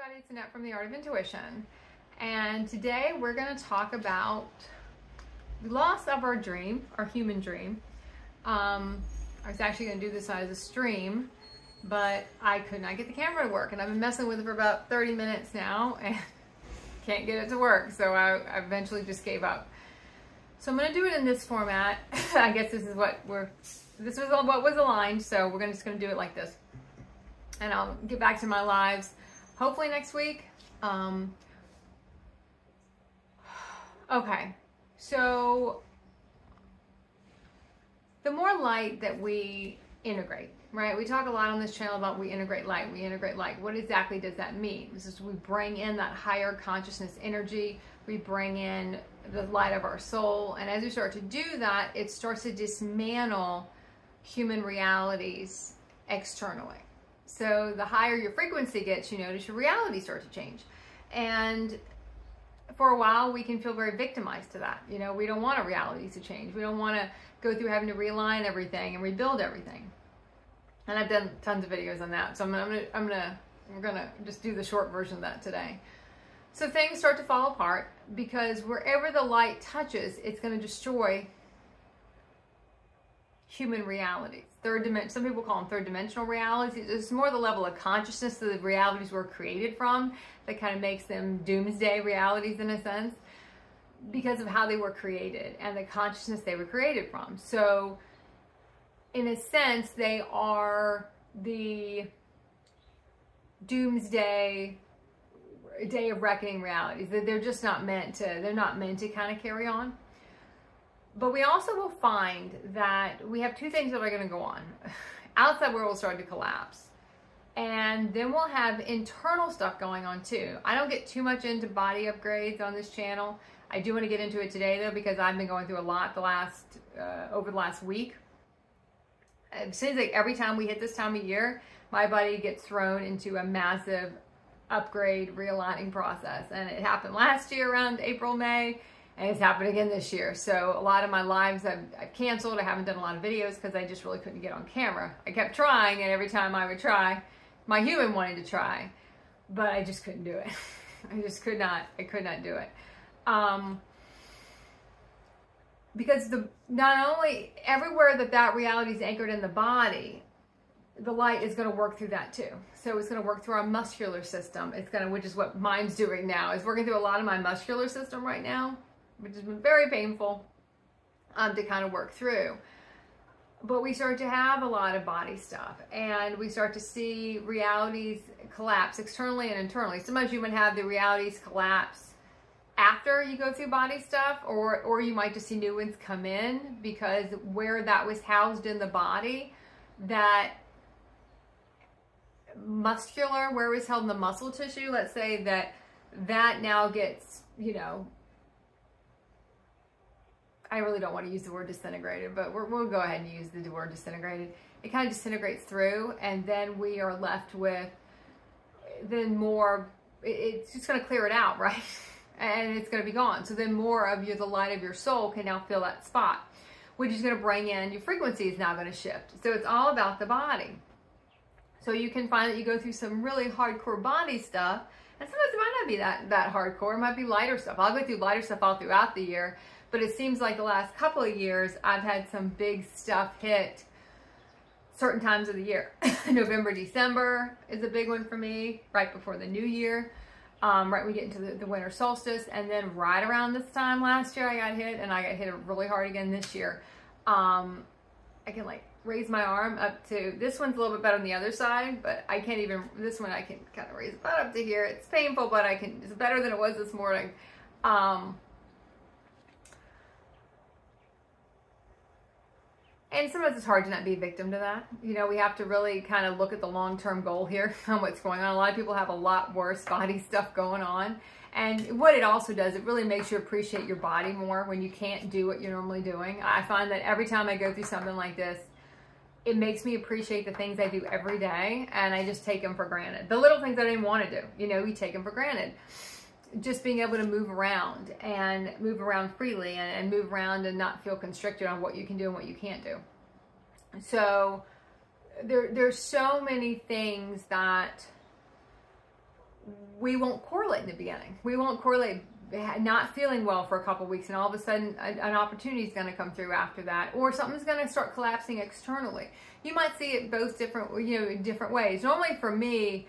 everybody, it's Annette from The Art of Intuition, and today we're going to talk about the loss of our dream, our human dream. I was actually going to do this as a stream, but I could not get the camera to work, and I've been messing with it for about 30 minutes now and can't get it to work, so I eventually just gave up. So I'm going to do it in this format. I guess this is what this was what was aligned, so we're just going to do it like this. And I'll get back to my lives hopefully next week. Okay, so the more light that we integrate, right? We talk a lot on this channel about we integrate light, we integrate light. What exactly does that mean? This is we bring in that higher consciousness energy, we bring in the light of our soul, and as we start to do that, it starts to dismantle human realities externally. So the higher your frequency gets, you notice your reality starts to change. And for a while, we can feel very victimized to that. You know, we don't want our realities to change. We don't want to go through having to realign everything and rebuild everything. And I've done tons of videos on that. So we're gonna just do the short version of that today. So things start to fall apart because wherever the light touches, it's going to destroy human realities. Third dimension, some people call them third dimensional realities. It's more the level of consciousness that the realities were created from that kind of makes them doomsday realities in a sense because of how they were created and the consciousness they were created from. So in a sense, they are the doomsday, day of reckoning realities. They're just not meant to, they're not meant to kind of carry on. But we also will find that we have two things that are going to go on. Outside world will start to collapse. And then we'll have internal stuff going on too. I don't get too much into body upgrades on this channel. I do want to get into it today though, because I've been going through a lot over the last week. It seems like every time we hit this time of year, my body gets thrown into a massive upgrade realigning process. And it happened last year around April, May. And it's happened again this year. So a lot of my lives I've canceled. I haven't done a lot of videos because I just really couldn't get on camera. I kept trying, and every time I would try, my human wanted to try, but I just couldn't do it. I could not do it. Because not only everywhere that reality is anchored in the body, the light is going to work through that too. So it's going to work through our muscular system. Which is what mine's doing now, is working through a lot of my muscular system right now, which has been very painful to kind of work through. But we start to have a lot of body stuff, and we start to see realities collapse externally and internally. Sometimes you might have the realities collapse after you go through body stuff, or you might just see new ones come in because where that was housed in the body, that muscular, where it was held in the muscle tissue, let's say that now gets, you know, I really don't want to use the word disintegrated, but we'll go ahead and use the word disintegrated. It kind of disintegrates through, and then we are left with then more, it's just going to clear it out, right? And it's going to be gone. So then more of the light of your soul can now fill that spot, which is going to bring in, your frequency is now going to shift. So it's all about the body. So you can find that you go through some really hardcore body stuff, and sometimes it might not be that hardcore. It might be lighter stuff. I'll go through lighter stuff all throughout the year, but it seems like the last couple of years, I've had some big stuff hit certain times of the year. November, December is a big one for me, right before the new year. Right when we get into the winter solstice, and then right around this time last year, I got hit, and I got hit really hard again this year. I can like raise my arm up to, this one's a little bit better on the other side, but I can't even, this one I can kind of raise it up to here. It's painful, but it's better than it was this morning. And sometimes it's hard to not be a victim to that. You know, we have to really kind of look at the long-term goal here on what's going on. A lot of people have a lot worse body stuff going on. And what it also does, it really makes you appreciate your body more when you can't do what you're normally doing. I find that every time I go through something like this, it makes me appreciate the things I do every day, and I just take them for granted. The little things I didn't want to do, you know, we take them for granted. Just being able to move around freely and move around and not feel constricted on what you can do and what you can't do. So there's so many things that we won't correlate in the beginning. We won't correlate not feeling well for a couple weeks, and all of a sudden an opportunity is going to come through after that, or something's going to start collapsing externally. You might see it both different, in different ways. Normally for me,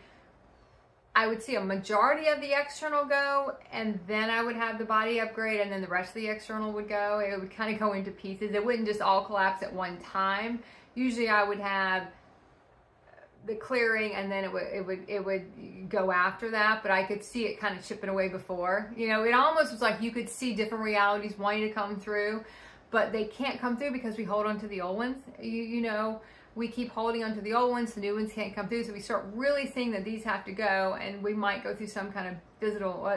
I would see a majority of the external go, and then I would have the body upgrade, and then the rest of the external would go. It would kind of go into pieces. It wouldn't just all collapse at one time. Usually I would have the clearing, and then it would go after that, but I could see it kind of chipping away before. It almost was like you could see different realities wanting to come through, but they can't come through because we hold on to the old ones. We keep holding on to the old ones, the new ones can't come through, so we start really seeing that these have to go, and we might go through some kind of physical,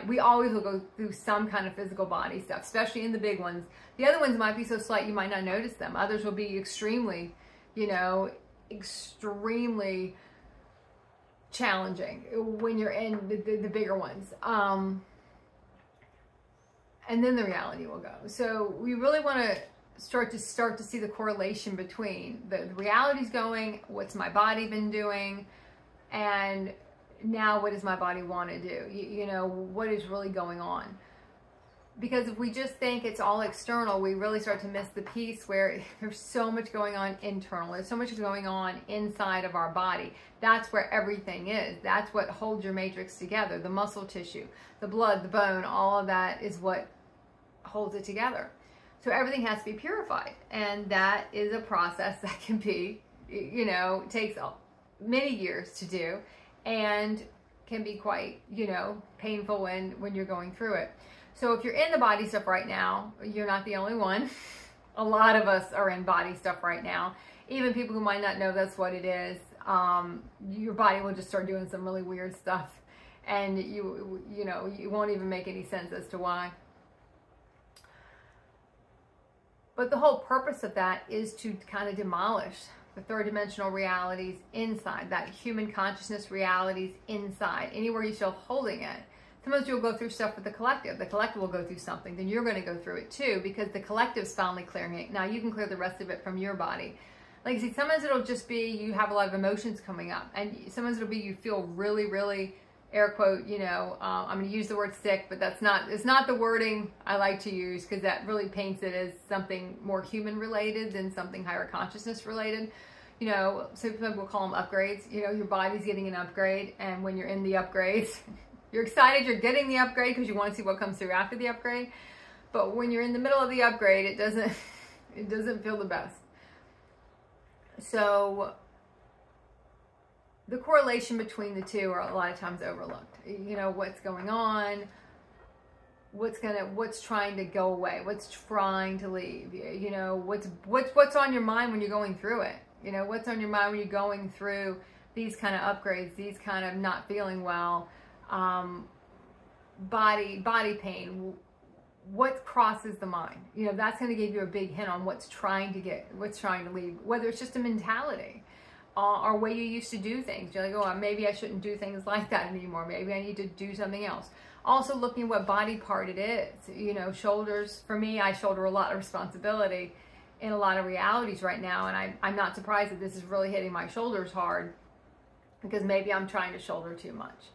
we always will go through some kind of physical body stuff, especially in the big ones. The other ones might be so slight you might not notice them. Others will be extremely, extremely challenging when you're in the bigger ones. And then the reality will go. So we really want to start to see the correlation between the reality's going, what's my body been doing, and now what does my body want to do? What is really going on? Because if we just think it's all external, we really start to miss the piece where there's so much going on internal. There's so much going on inside of our body. That's where everything is. That's what holds your matrix together. The muscle tissue, the blood, the bone, all of that is what holds it together. So everything has to be purified. And that is a process that can be, takes many years to do, and can be quite, painful when you're going through it. So if you're in the body stuff right now, you're not the only one. A lot of us are in body stuff right now. Even people who might not know that's what it is. Your body will just start doing some really weird stuff, and you won't even make any sense as to why. But the whole purpose of that is to kind of demolish the third dimensional realities inside, that human consciousness realities inside, anywhere you're still holding it. Sometimes you'll go through stuff with the collective. The collective will go through something, then you're going to go through it too, because the collective's finally clearing it. Now you can clear the rest of it from your body. Like, see, sometimes it'll just be you have a lot of emotions coming up, and sometimes it'll be you feel really, really, air quote, I'm going to use the word sick, but it's not the wording I like to use, because that really paints it as something more human related than something higher consciousness related. So sometimes we'll call them upgrades. Your body's getting an upgrade, and when you're in the upgrades, you're excited you're getting the upgrade because you want to see what comes through after the upgrade. But when you're in the middle of the upgrade, it doesn't feel the best. So the correlation between the two are a lot of times overlooked. What's going on, what's trying to go away, what's trying to leave, what's on your mind when you're going through it. What's on your mind when you're going through these kind of upgrades, these kind of not feeling well, body pain. What crosses the mind? That's going to give you a big hint on what's trying to leave, whether it's just a mentality or way you used to do things. You're like, oh, maybe I shouldn't do things like that anymore. Maybe I need to do something else. Also looking at what body part it is. Shoulders, for me, I shoulder a lot of responsibility in a lot of realities right now, and I'm not surprised that this is really hitting my shoulders hard, because maybe I'm trying to shoulder too much.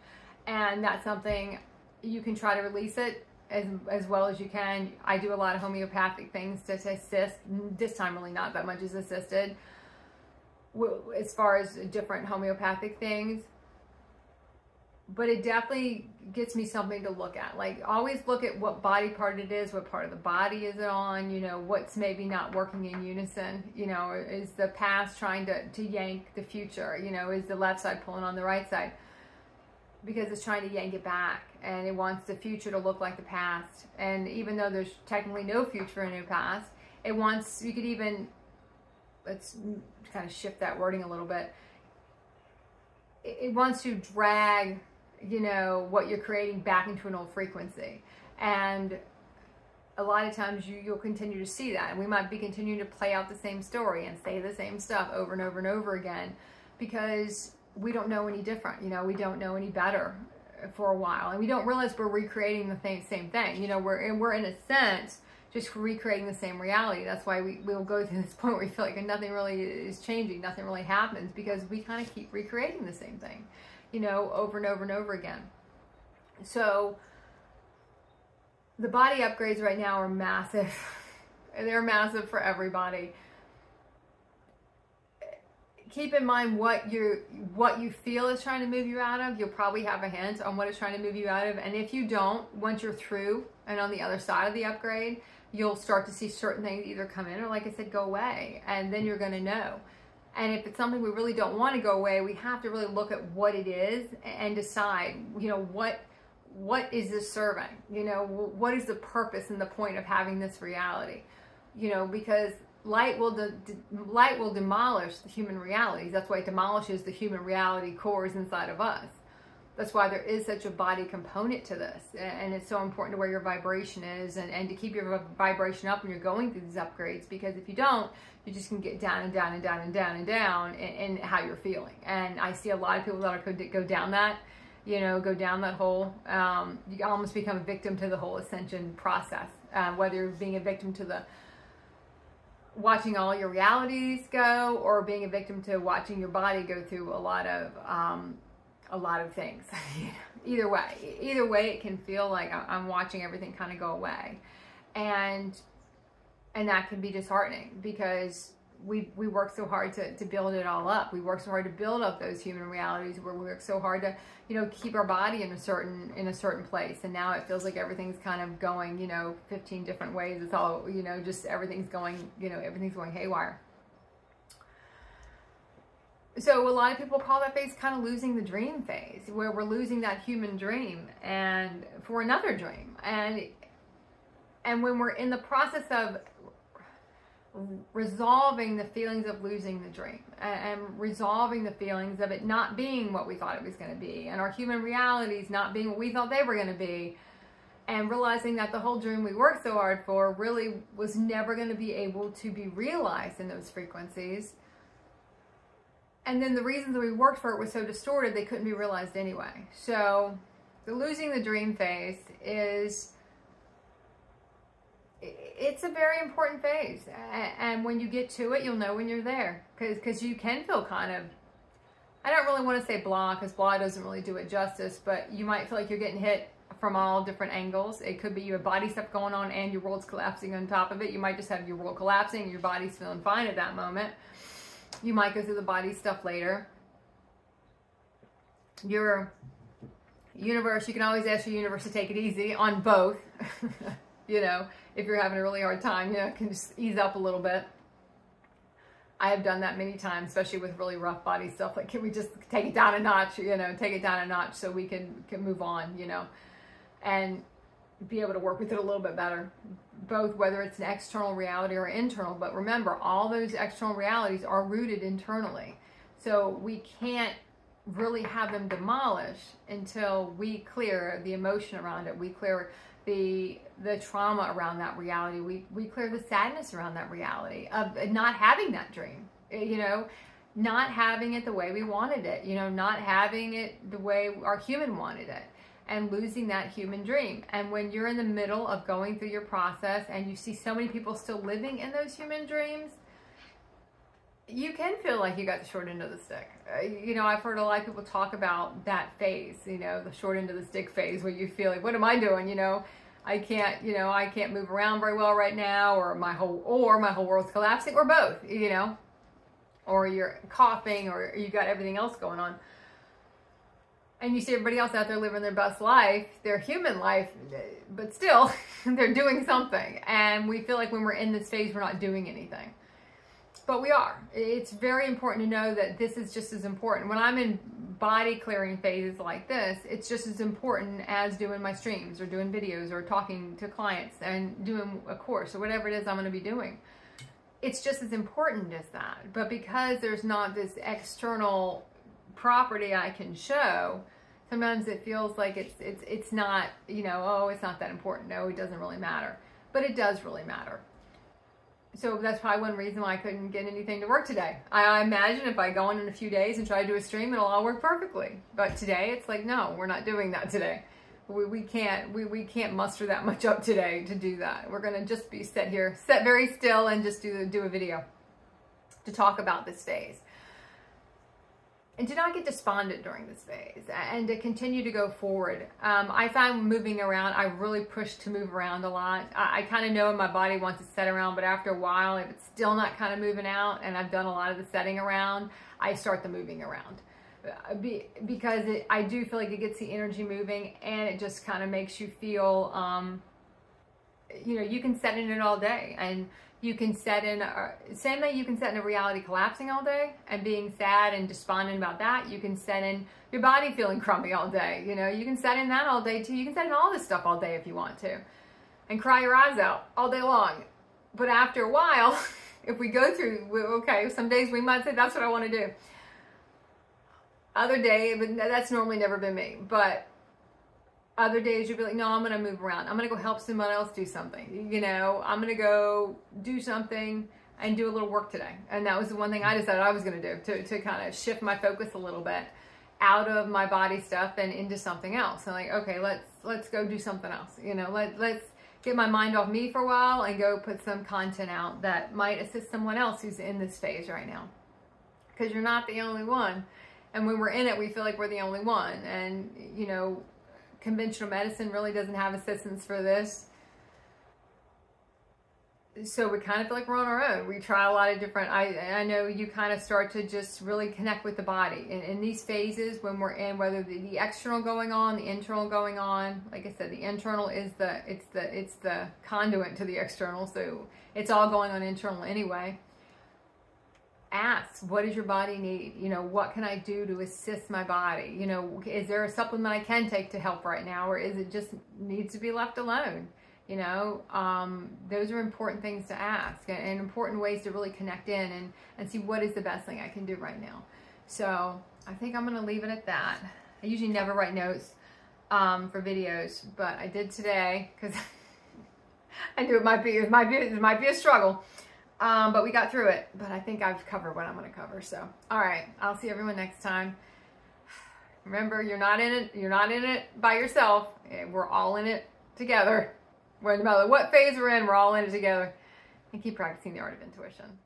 And that's something you can try to release it as well as you can. I do a lot of homeopathic things to assist. This time really not that much is assisted as far as different homeopathic things. But it definitely gets me something to look at. Like, always look at what body part it is, what part of the body is it on, what's maybe not working in unison. Is the past trying to yank the future? Is the left side pulling on the right side? Because it's trying to yank it back, and it wants the future to look like the past. And even though there's technically no future in the past, it wants, you could even, let's kind of shift that wording a little bit. It wants to drag, what you're creating back into an old frequency. And a lot of times you'll continue to see that. And we might be continuing to play out the same story and say the same stuff over and over and over again, because we don't know any different. We don't know any better for a while. And we don't realize we're recreating the same thing. We're in a sense just recreating the same reality. That's why we'll go to this point where we feel like nothing really is changing, nothing really happens, because we kind of keep recreating the same thing. you know, over and over and over again. So the body upgrades right now are massive. They're massive for everybody. Keep in mind what you feel is trying to move you out of. You'll probably have a hint on what it's trying to move you out of. And if you don't, once you're through and on the other side of the upgrade, you'll start to see certain things either come in or, like I said, go away. And then you're going to know. And if it's something we really don't want to go away, we have to really look at what it is and decide, you know, what is this serving? You know, what is the purpose and the point of having this reality? You know, because light will demolish the human realities. That's why it demolishes the human reality cores inside of us. That's why there is such a body component to this. And it's so important to where your vibration is and to keep your vibration up when you're going through these upgrades, because if you don't, you just can get down and down and down and down and down in how you're feeling. And I see a lot of people that are go down that, you know, go down that hole. You almost become a victim to the whole ascension process, whether you're being a victim to the watching all your realities go, or being a victim to watching your body go through a lot of things. Either way, it can feel like I'm watching everything kind of go away, and that can be disheartening, because we work so hard to build it all up. We work so hard to build up those human realities, where we work so hard to, you know, keep our body in a certain place. And now it feels like everything's kind of going, you know, 15 different ways. It's all, you know, just everything's going haywire. So a lot of people call that phase kind of losing the dream phase, where we're losing that human dream and for another dream. And when we're in the process of resolving the feelings of losing the dream and resolving the feelings of it not being what we thought it was going to be, and our human realities not being what we thought they were going to be, and realizing that the whole dream we worked so hard for really was never going to be able to be realized in those frequencies. And then the reasons that we worked for it was so distorted, they couldn't be realized anyway. So the losing the dream phase it's a very important phase. And when you get to it, you'll know when you're there. Because you can feel kind of, I don't really want to say blah, because blah doesn't really do it justice, but you might feel like you're getting hit from all different angles. It could be you have body stuff going on and your world's collapsing on top of it. You might just have your world collapsing and your body's feeling fine at that moment. You might go through the body stuff later. Your universe, you can always ask your universe to take it easy on both. You know, if you're having a really hard time, you know, it can just ease up a little bit. I have done that many times, especially with really rough body stuff. Like, can we just take it down a notch, you know, take it down a notch so we can move on, you know, and be able to work with it a little bit better. Both, whether it's an external reality or internal. But remember, all those external realities are rooted internally. So we can't really have them demolished until we clear the emotion around it. We clear the trauma around that reality. We clear the sadness around that reality of not having that dream, you know, not having it the way we wanted it, you know, not having it the way our human wanted it, and losing that human dream. And when you're in the middle of going through your process and you see so many people still living in those human dreams, you can feel like you got the short end of the stick. You know, I've heard a lot of people talk about that phase, you know, the short end of the stick phase, where you feel like, what am I doing? You know, I can't move around very well right now, or my whole world's collapsing, or both, you know, or you're coughing, or you got everything else going on. And you see everybody else out there living their best life, their human life, but still they're doing something. And we feel like when we're in this phase, we're not doing anything. But we are. It's very important to know that this is just as important. When I'm in body clearing phases like this, it's just as important as doing my streams or doing videos or talking to clients and doing a course or whatever it is I'm going to be doing. It's just as important as that. But because there's not this external property I can show, sometimes it feels like it's not, you know, oh, it's not that important. No, it doesn't really matter. But it does really matter. So that's probably one reason why I couldn't get anything to work today. I imagine if I go on in a few days and try to do a stream, it'll all work perfectly. But today, it's like, no, we're not doing that today. We can't muster that much up today to do that. We're going to just be sit very still and just do a video to talk about this phase. and to not get despondent during this phase, and to continue to go forward. I find moving around, I really push to move around a lot. I kind of know my body wants to set around, but after a while, if it's still not kind of moving out, and I've done a lot of the setting around, I start the moving around. Because I do feel like it gets the energy moving, and it just kind of makes you feel, you know, you can set in it all day, and you can set in, same way you can set in a reality collapsing all day and being sad and despondent about that. You can set in your body feeling crummy all day. You know, you can set in that all day too. You can set in all this stuff all day if you want to, and cry your eyes out all day long. But after a while, if we go through, okay, some days we might say, that's what I want to do. Other day, but that's normally never been me. But other days you'll be like, no, I'm going to move around. I'm going to go help someone else do something. You know, I'm going to go do something and do a little work today. And that was the one thing I decided I was going to do to kind of shift my focus a little bit out of my body stuff and into something else. And like, okay, let's go do something else. You know, let's get my mind off me for a while and go put some content out that might assist someone else who's in this phase right now. Because you're not the only one. And when we're in it, we feel like we're the only one. And, you know, conventional medicine really doesn't have assistance for this. So we kind of feel like we're on our own. We try a lot of different, I know you kind of start to just really connect with the body. In these phases, when we're in, whether the external going on, the internal going on, like I said, the internal is it's the conduit to the external. So it's all going on internal anyway. Ask, what does your body need? You know, what can I do to assist my body? You know, is there a supplement I can take to help right now, or is it just needs to be left alone? You know, those are important things to ask, and important ways to really connect in and see what is the best thing I can do right now. So I think I'm going to leave it at that. I usually never write notes for videos, but I did today because I knew it might be a struggle. But we got through it. But I think I've covered what I'm going to cover. So, all right. I'll see everyone next time. Remember, you're not in it. You're not in it by yourself. We're all in it together. No matter what phase we're in, we're all in it together. And keep practicing the art of intuition.